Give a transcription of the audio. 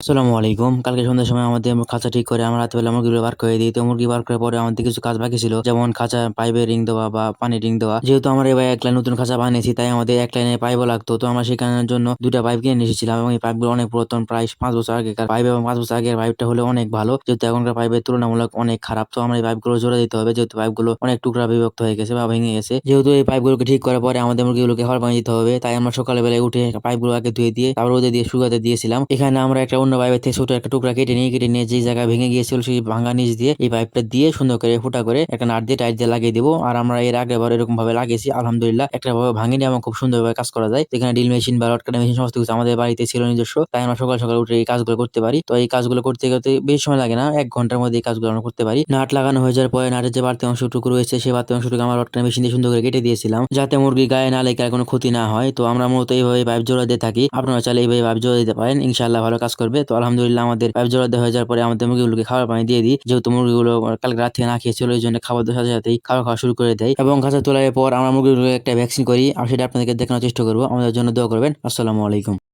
আসসালামু আলাইকুম। কালকে সন্ধ্যার সময় আমাদের খাঁচা ঠিক করে আমরা রাতেবেলা মুরগিগুলো বার করে দিই। তো মুরগি বার করার পরে আমাদের কিছু কাজ বাকি ছিল। যেমন খাঁচা পাইপের রিং দেওয়া বা পানির রিং দেওয়া। যেহেতু আমরা এবার এক লাইন নতুন খাঁচা বানিয়েছি তাই আমাদের এক লাইনে পাইপও লাগতো। তো আমরা সেখানের জন্য ২ টা পাইপ কিনে নিয়ে এসেছিলাম এবং এই পাইপগুলো অনেক পুরাতন, প্রায় ৫ বছর আগেকার পাইপ এবং ৫ বছর আগের পাইপটা হলে অনেক ভালো। যেহেতু এখনকার পাইপের তুলনামূলক অনেক খারাপ। তো আমরা এই পাইপগুলো জোড়া দিতে হবে। যেহেতু পাইপগুলো অনেক টুকরা বিভক্ত হয়ে গেছে বা ভেঙে গেছে। যেহেতু এই পাইপগুলোকে ঠিক করার পরে আমাদের মুরগিগুলোকে খাবার পানি দিতে হবে। তাই আমরা সকালে বেলায় উঠে পাইপগুলো আগে ধুয়ে দিয়ে তারপর রোদে দিয়ে শুকাতে দিয়েছিলাম। এখানে আমরা একটা অন্য পাইপের থেকে ছোট একটা টুকরা কেটে নিয়ে যে জায়গায় ভেঙে গিয়েছিল সেই ভাঙা নিচ দিয়ে এই পাইপটা দিয়ে সুন্দর করে ফুটা করে একটা নাট দিয়ে টাইট দিয়ে লাগিয়ে দিব। আর আমরা এর আগেবার এরকম ভাবে লাগিয়েছি, আলহামদুলিল্লাহ একটা ভাবে ভাঙেনি এবং খুব সুন্দরভাবে কাজ করা যায়। এখানে ড্রিল মেশিন বা রড কাটা মেশিন সমস্ত কিছু আমাদের বাড়িতে ছিল নিজস্ব। তাই আমরা সকাল সকাল উঠে এই কাজগুলো করতে পারি। তো এই কাজগুলো করতে করতে বেশি সময় লাগে না, ১ ঘন্টার মধ্যে এই কাজগুলো আমরা করতে পারি। নাট লাগানো হয়ে যাওয়ার পরে নাটের যে বাড়তি অংশটুকু রয়েছে সেই বাড়তি অংশটুকু আমরা রড কাটা মেশিন দিয়ে সুন্দর করে কেটে দিয়েছিলাম, যাতে মুরগি গায়ে না লেগে আর কোনো ক্ষতি না হয়। তো আমরা মূলত এইভাবে পাইপ জোড়া দিয়ে থাকি। আপনারা চাইলে এইভাবে পাইপ জোড়া দিতে পারেন, ইনশাআল্লাহ ভালো কাজ করবে। তো আলহামদুলিল্লাহ আমাদের পাইপ জোড়া দেওয়া হয়ে যাওয়ার পরে আমাদের মুরগিগুলোকে খাবার পানি দিয়ে দিই। যেহেতু মুরগিগুলো কালকে রাত থেকে না খেয়েছিল, এই জন্য খাবার দেওয়ার সাথে সাথেই খাবার খাওয়া শুরু করে দেয় এবং খাঁচা তোলার পর আমরা মুরগিগুলোকে একটা ভ্যাকসিন করি। আর সেটা আপনাদেরকে দেখানোর চেষ্টা করবো। আমাদের জন্য দোয়া করবেন। আসসালামু আলাইকুম।